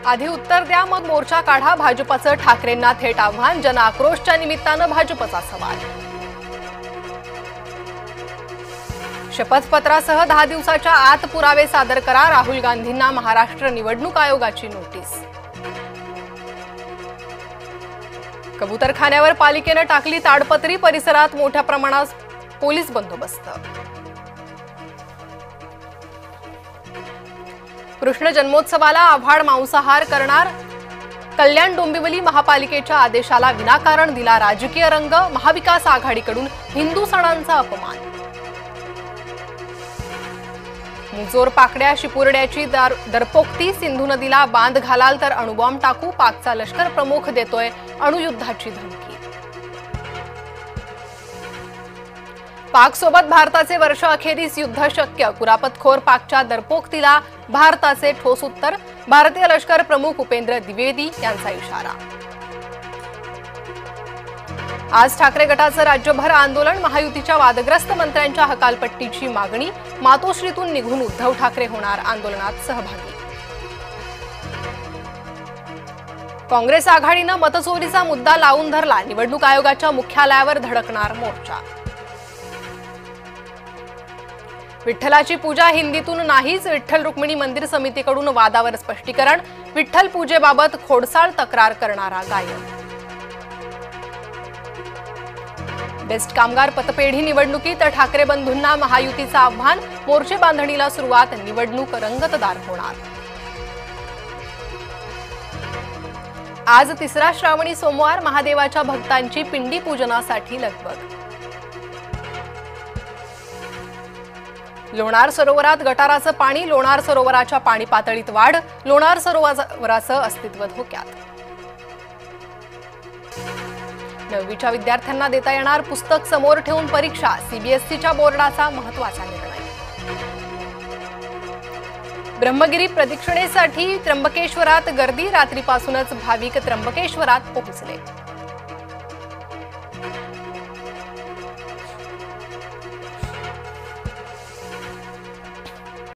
आधी उत्तर द्या मग मोर्चा काढा, भाजपचं ठाकरेंना थेट आव्हान, जनआक्रोशच्या निमित्तानं भाजपचा सवाल। शपथपत्रासह 10 दिवसाच्या आत पुरावे सादर करा, राहुल गांधींना महाराष्ट्र निवडणूक आयोगाची नोटीस। कबूतरखान्यावर पालिकेनं टाकली ताडपत्री, परिसरात मोठ्या प्रमाणात पोलीस बंदोबस्त। कृष्ण जन्मोत्सवाला आभाड मांसाहार करणार, कल्याण डोंबिवली महापालिकेच्या आदेशाला विनाकारण दिला राजकीय रंग, महाविकास आघाडीकडून हिंदू सणांचा अपमान। मुजोर पाकड्या शिपुर्ड्याची दरपोक्ती, सिंधू नदीला बांध घालाल तर अणुबॉम्ब टाकू, पाकचा लष्कर प्रमुख देतोय अणुयुद्धाची धमकी। पाकसोबत भारताचे वर्ष अखेरीस युद्ध शक्य, कुरापतखोर पाकच्या दरपोक्तीला भारताचे ठोस उत्तर, भारतीय लष्कर प्रमुख उपेंद्र द्विवेदी यांचा इशारा। आज ठाकरे गटाचं राज्यभर आंदोलन, महायुतीच्या वादग्रस्त मंत्र्यांच्या हकालपट्टीची मागणी, मातोश्रीतून निघून उद्धव ठाकरे होणार आंदोलनात सहभागी। काँग्रेस आघाडीनं मतचोरीचा मुद्दा लावून धरला, निवडणूक आयोगाच्या मुख्यालयावर धडकणार मोर्चा। विठ्ठलाची पूजा हिंदीतून नाहीच, विठ्ठल रुक्मिणी मंदिर समितीकडून वादावर स्पष्टीकरण, विठ्ठल पूजेबाबत खोडसाळ तक्रार करणारा गायक। बेस्ट कामगार पतपेढी निवडणुकीत ठाकरे बंधूंना महायुतीचं आव्हान, मोर्चे बांधणीला सुरुवात, निवडणूक रंगतदार होणार। आज तिसरा श्रावणी सोमवार, महादेवाच्या भक्तांची पिंडी पूजनासाठी लगबग। लोणार सरोवरात गटाराचं पाणी, लोणार सरोवराच्या पाणी पातळीत वाढ, लोणार सरोवराचं अस्तित्व धोक्यात। 9वीच्या विद्यार्थ्यांना देता येणार पुस्तक समोर ठेवून परीक्षा, सीबीएसईच्या बोर्डाचा महत्त्वाचा निर्णय। ब्रह्मगिरी प्रदक्षिणेसाठी त्र्यंबकेश्वरात गर्दी, रात्रीपासूनच भाविक त्र्यंबकेश्वरात पोहोचले।